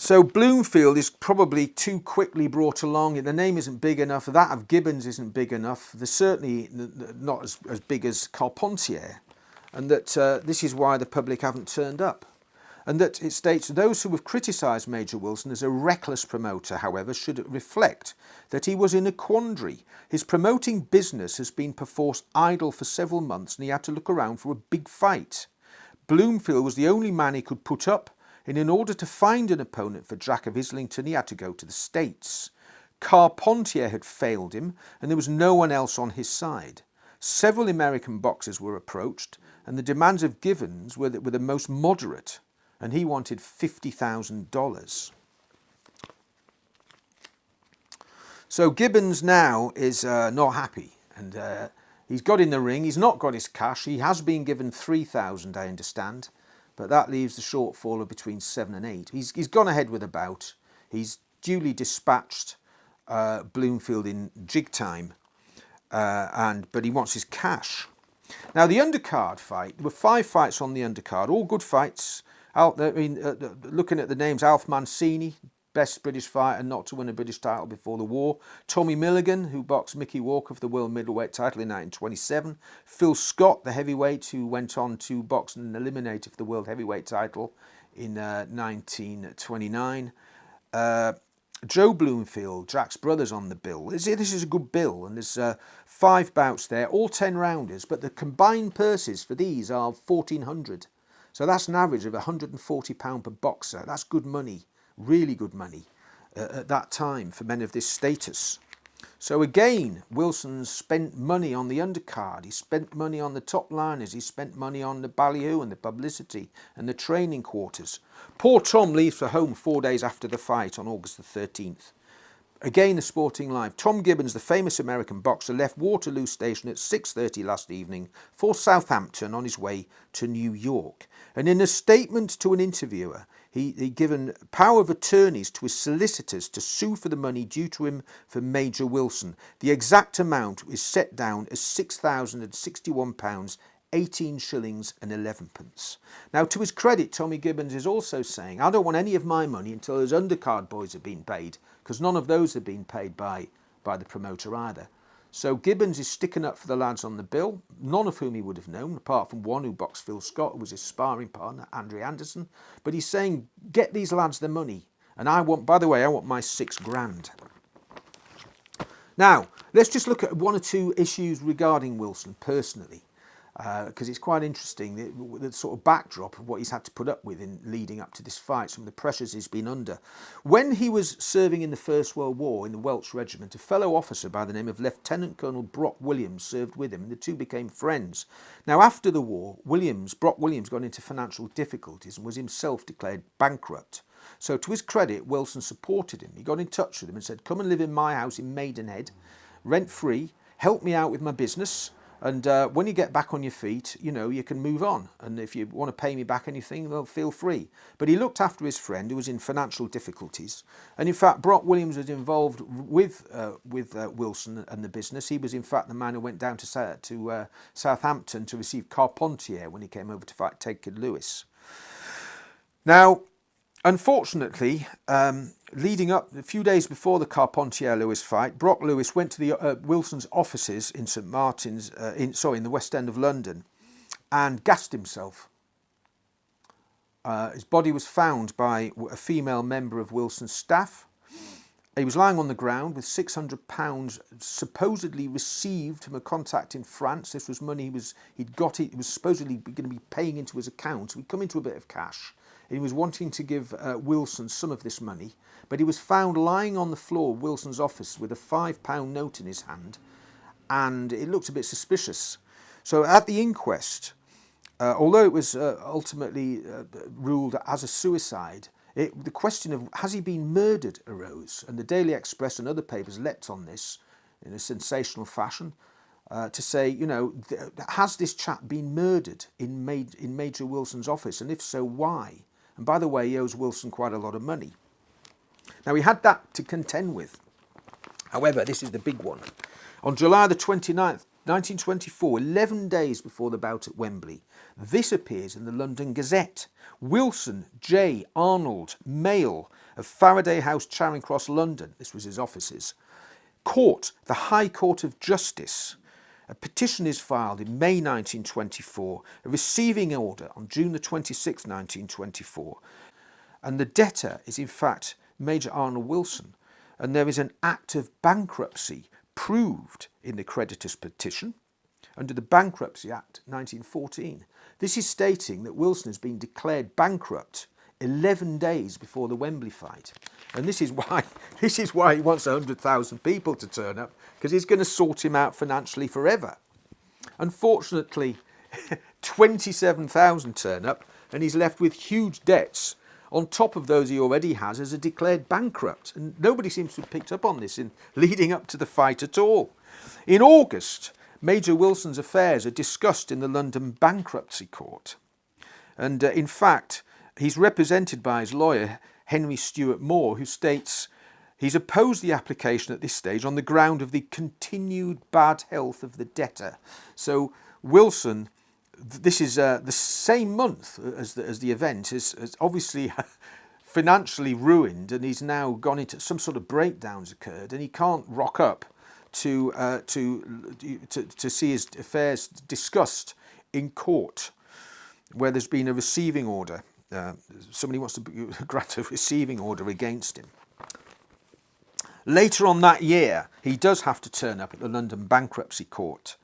So Bloomfield is probably too quickly brought along. The name isn't big enough. That of Gibbons isn't big enough. They're certainly not as big as Carpentier. And that this is why the public haven't turned up. And that it states, those who have criticised Major Wilson as a reckless promoter, however, should reflect that he was in a quandary. His promoting business has been perforce idle for several months, and he had to look around for a big fight. Bloomfield was the only man he could put up, and in order to find an opponent for Jack of Islington, he had to go to the States. Carpentier had failed him, and there was no one else on his side. Several American boxers were approached, and the demands of Gibbons were the most moderate, and he wanted $50,000. So Gibbons now is not happy, and he's got in the ring. He's not got his cash. He has been given $3,000, I understand. But that leaves the shortfall of between 7 and 8. He's gone ahead with a bout. He's duly dispatched Bloomfield in jig time, but he wants his cash. Now the undercard fight, there were 5 fights on the undercard, all good fights. Looking at the names, Alf Mancini, best British fighter not to win a British title before the war. Tommy Milligan, who boxed Mickey Walker for the world middleweight title in 1927. Phil Scott, the heavyweight, who went on to box and eliminate for the world heavyweight title in 1929. Joe Bloomfield, Jack's brother's on the bill. This is a good bill, and there's 5 bouts there, all 10-rounders, but the combined purses for these are £1,400. So that's an average of £140 per boxer. That's good money, really good money at that time for men of this status. So again, Wilson spent money on the undercard, he spent money on the top liners, he spent money on the ballyhoo and the publicity and the training quarters. Poor Tom leaves for home 4 days after the fight on August the 13th. Again, the Sporting Life. Tom Gibbons, the famous American boxer, left Waterloo Station at 6:30 last evening for Southampton on his way to New York. And in a statement to an interviewer, he given power of attorneys to his solicitors to sue for the money due to him for Major Wilson. The exact amount is set down as £6,061, 18 shillings and 11 pence. Now, to his credit, Tommy Gibbons is also saying, I don't want any of my money until those undercard boys have been paid, because none of those have been paid by the promoter either. So Gibbons is sticking up for the lads on the bill, none of whom he would have known, apart from one who boxed Phil Scott, who was his sparring partner, Andrew Anderson. But he's saying, get these lads their money. And I want, by the way, I want my £6,000. Now, let's just look at 1 or 2 issues regarding Wilson personally, because it's quite interesting, the sort of backdrop of what he's had to put up with in leading up to this fight, some of the pressures he's been under. When he was serving in the First World War in the Welsh Regiment, a fellow officer by the name of Lieutenant Colonel Brock Williams served with him, and the two became friends. Now, after the war, Brock Williams got into financial difficulties and was himself declared bankrupt. So to his credit, Wilson supported him. He got in touch with him and said, come and live in my house in Maidenhead, rent-free, help me out with my business, and when you get back on your feet, you know, you can move on. And if you want to pay me back anything, well, feel free. But he looked after his friend who was in financial difficulties. And in fact, Brock Williams was involved with Wilson and the business. He was in fact the man who went down to Southampton to receive Carpentier when he came over to fight Ted Kid Lewis. Now, unfortunately, leading up a few days before the Carpentier-Lewis fight, Brock Lewis went to the Wilson's offices in St Martin's, in the West End of London, and gassed himself. His body was found by a female member of Wilson's staff. He was lying on the ground with £600 supposedly received from a contact in France. This was money he'd got. It was supposedly going to be paying into his account. So he'd come into a bit of cash. He was wanting to give Wilson some of this money, but he was found lying on the floor of Wilson's office with a £5 note in his hand, and it looked a bit suspicious. So at the inquest, although it was ultimately ruled as a suicide, the question of has he been murdered arose, and the Daily Express and other papers leapt on this in a sensational fashion to say, you know, has this chap been murdered in Major Wilson's office, and if so, why? And by the way, he owes Wilson quite a lot of money. Now, he had that to contend with. However, this is the big one. On July the 29th, 1924, 11 days before the bout at Wembley, this appears in the London Gazette. Wilson J. Arnold, male, of Faraday House, Charing Cross, London, this was his offices, Court, the High Court of Justice. A petition is filed in May 1924, a receiving order on June the 26th, 1924. And the debtor is in fact Major Arnold Wilson. And there is an act of bankruptcy proved in the creditor's petition under the Bankruptcy Act 1914. This is stating that Wilson has been declared bankrupt 11 days before the Wembley fight. And this is why he wants 100,000 people to turn up, because he's going to sort him out financially forever. Unfortunately, 27,000 turn up, and he's left with huge debts on top of those he already has as a declared bankrupt. And nobody seems to have picked up on this in leading up to the fight at all. In August, Major Wilson's affairs are discussed in the London Bankruptcy Court. And in fact, he's represented by his lawyer, Henry Stuart Moore, who states he's opposed the application at this stage on the ground of the continued bad health of the debtor. So Wilson, this is the same month as the event, is obviously financially ruined, and he's now gone into some sort of breakdowns occurred, and he can't rock up to see his affairs discussed in court, where there's been a receiving order. Somebody wants to grant a receiving order against him. Later on that year, he does have to turn up at the London Bankruptcy Court,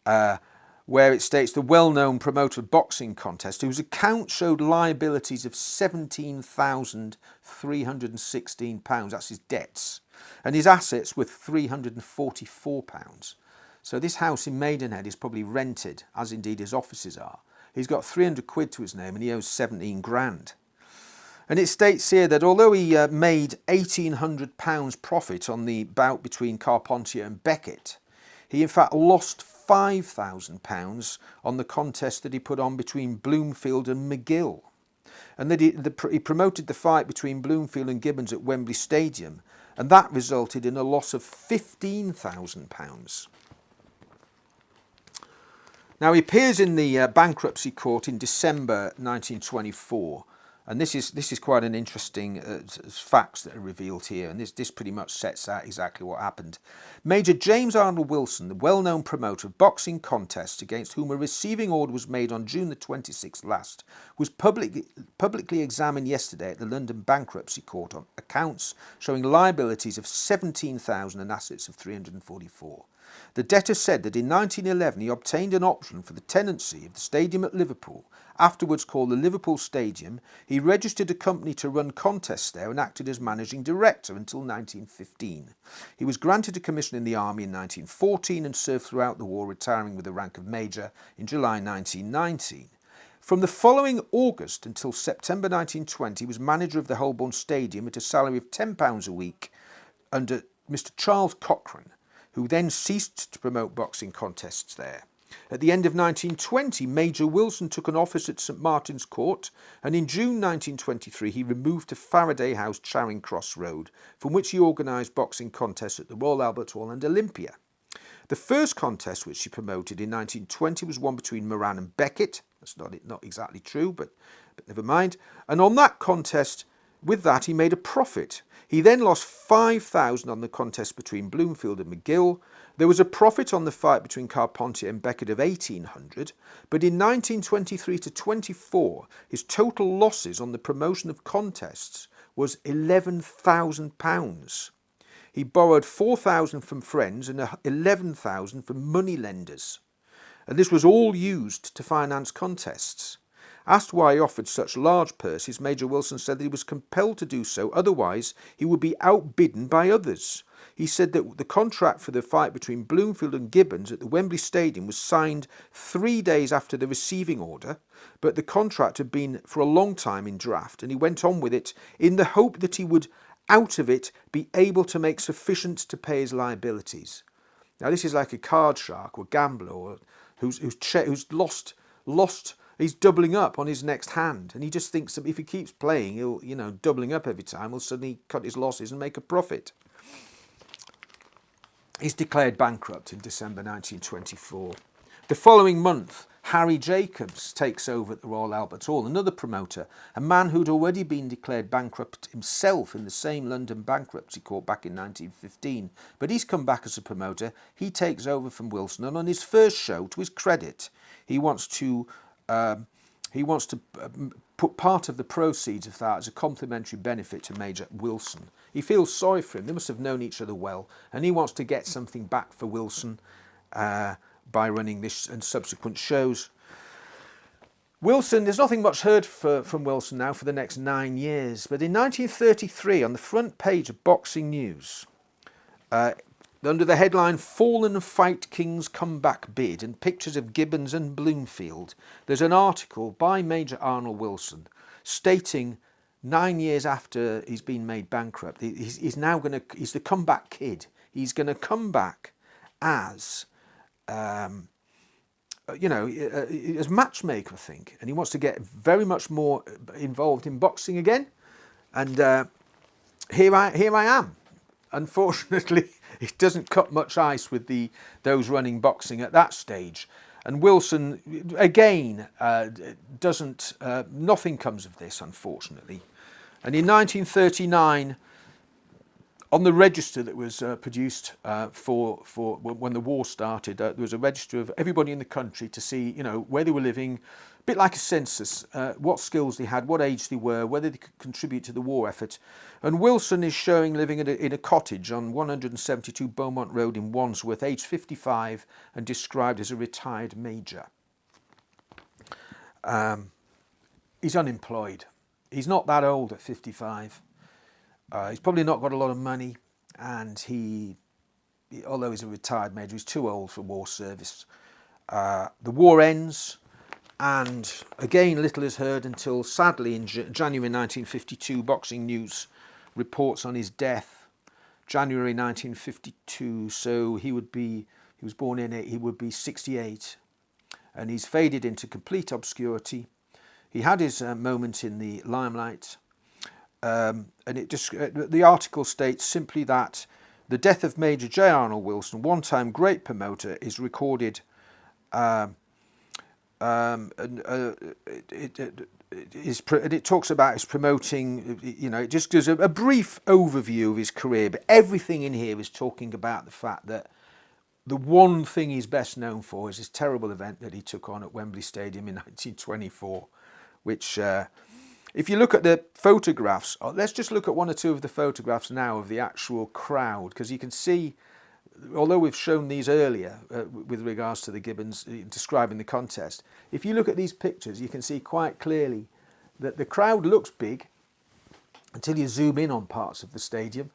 where it states the well-known promoter of boxing contest, whose account showed liabilities of £17,316, that's his debts, and his assets were £344. So this house in Maidenhead is probably rented, as indeed his offices are. He's got 300 quid to his name and he owes 17 grand. And it states here that although he made £1,800 profit on the bout between Carpentier and Beckett, he in fact lost £5,000 on the contest that he put on between Bloomfield and McGill. And that he promoted the fight between Bloomfield and Gibbons at Wembley Stadium, and that resulted in a loss of £15,000. Now, he appears in the bankruptcy court in December 1924, and this is quite an interesting facts that are revealed here, and this pretty much sets out exactly what happened. Major James Arnold Wilson, the well-known promoter of boxing contests against whom a receiving order was made on June the 26th last, was publicly examined yesterday at the London Bankruptcy Court on accounts showing liabilities of £17,000 and assets of £344. The debtor said that in 1911 he obtained an option for the tenancy of the stadium at Liverpool, afterwards called the Liverpool Stadium. He registered a company to run contests there and acted as managing director until 1915. He was granted a commission in the army in 1914 and served throughout the war, retiring with the rank of major in July 1919. From the following August until September 1920, he was manager of the Holborn Stadium at a salary of £10 a week under Mr. Charles Cochrane, who then ceased to promote boxing contests there. At the end of 1920, Major Wilson took an office at St Martin's Court, and in June 1923 he removed to Faraday House, Charing Cross Road, from which he organised boxing contests at the Royal Albert Hall and Olympia. The first contest which he promoted in 1920 was one between Moran and Beckett. That's not exactly true, but never mind. And on that contest, with that, he made a profit. He then lost £5,000 on the contest between Bloomfield and McGill. There was a profit on the fight between Carpentier and Beckett of £1,800, but in 1923 to 24, his total losses on the promotion of contests was £11,000. He borrowed £4,000 from friends and £11,000 from moneylenders, and this was all used to finance contests. Asked why he offered such large purses, Major Wilson said that he was compelled to do so, otherwise he would be outbidden by others. He said that the contract for the fight between Bloomfield and Gibbons at the Wembley Stadium was signed 3 days after the receiving order, but the contract had been for a long time in draft, and he went on with it in the hope that he would, out of it, be able to make sufficient to pay his liabilities. Now, this is like a card shark or gambler or who's lost. He's doubling up on his next hand, and he just thinks that if he keeps playing, he'll, doubling up every time, he'll suddenly cut his losses and make a profit. He's declared bankrupt in December 1924. The following month, Harry Jacobs takes over at the Royal Albert Hall, another promoter, a man who'd already been declared bankrupt himself in the same London Bankruptcy Court back in 1915. But he's come back as a promoter. He takes over from Wilson, and on his first show, to his credit, he wants to put part of the proceeds of that as a complimentary benefit to Major Wilson. He feels sorry for him. They must have known each other well, and he wants to get something back for Wilson by running this and subsequent shows. Wilson, there's nothing much heard from Wilson now for the next 9 years, but in 1933, on the front page of Boxing News, under the headline "Fallen Fight King's Comeback Bid" and pictures of Gibbons and Bloomfield, there's an article by Major Arnold Wilson stating 9 years after he's been made bankrupt, he's the comeback kid. He's going to come back as, as matchmaker, I think, and he wants to get very much more involved in boxing again. And here I am. Unfortunately, it doesn't cut much ice with those running boxing at that stage. And Wilson, again, nothing comes of this, unfortunately. And in 1939, on the register that was produced for when the war started, there was a register of everybody in the country to see, where they were living, a bit like a census, what skills they had, what age they were, whether they could contribute to the war effort. And Wilson is showing living in a cottage on 172 Beaumont Road in Wandsworth, aged 55, and described as a retired major. He's unemployed. He's not that old at 55. He's probably not got a lot of money, and although he's a retired major, he's too old for war service. The war ends, and again little is heard until sadly in January 1952, Boxing News reports on his death. January 1952, so he would be 68, and he's faded into complete obscurity. He had his moment in the limelight. And the article states simply that the death of Major J. Arnold Wilson, one-time great promoter, is recorded. It talks about his promoting. It just gives a brief overview of his career, but everything in here is talking about the fact that the one thing he's best known for is this terrible event that he took on at Wembley Stadium in 1924, which. If you look at the photographs, let's just look at one or two of the photographs now of the actual crowd, because you can see, although we've shown these earlier with regards to the Gibbons describing the contest, if you look at these pictures, you can see quite clearly that the crowd looks big until you zoom in on parts of the stadium.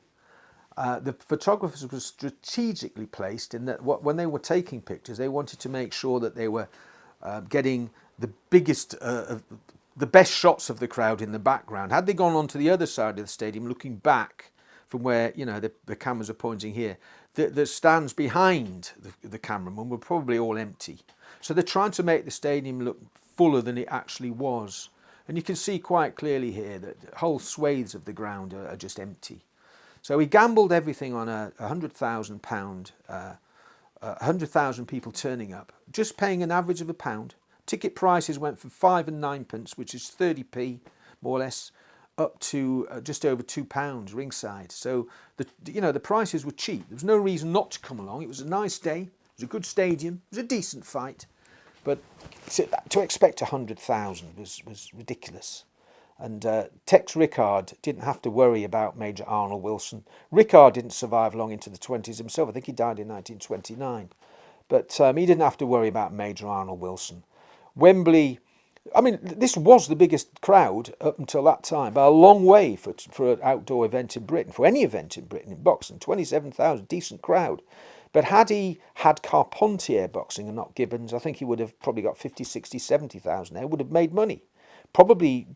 The photographers were strategically placed in that when they were taking pictures, they wanted to make sure that they were getting the best shots of the crowd in the background. Had they gone on to the other side of the stadium, looking back from where the cameras are pointing here, the stands behind the cameraman were probably all empty. So they're trying to make the stadium look fuller than it actually was. And you can see quite clearly here that whole swathes of the ground are just empty. So he gambled everything on £100,000, 100,000 people turning up, just paying an average of £1. Ticket prices went from 5 and 9p, which is 30p more or less, up to just over £2 ringside. So the prices were cheap. There was no reason not to come along. It was a nice day. It was a good stadium. It was a decent fight, but to expect 100,000 was ridiculous. And Tex Rickard didn't have to worry about Major Arnold Wilson. Rickard didn't survive long into the 20s himself. I think he died in 1929, but he didn't have to worry about Major Arnold Wilson. Wembley, this was the biggest crowd up until that time, by a long way for an outdoor event in Britain, for any event in Britain in boxing. 27,000, decent crowd. But had he had Carpentier boxing and not Gibbons, I think he would have probably got 50, 60, 70,000 there, would have made money. Probably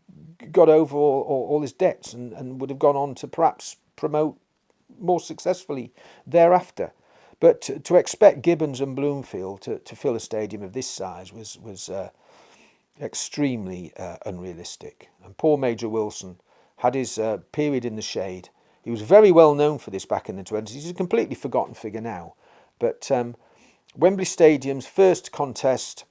got over all his debts and would have gone on to perhaps promote more successfully thereafter. But to expect Gibbons and Bloomfield to fill a stadium of this size was extremely unrealistic. And poor Major Wilson had his period in the shade. He was very well known for this back in the 20s. He's a completely forgotten figure now. But Wembley Stadium's first contest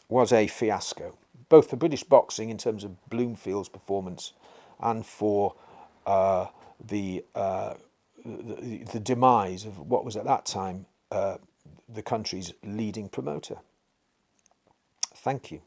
was a fiasco, both for British boxing in terms of Bloomfield's performance and for the demise of what was at that time the country's leading promoter. Thank you.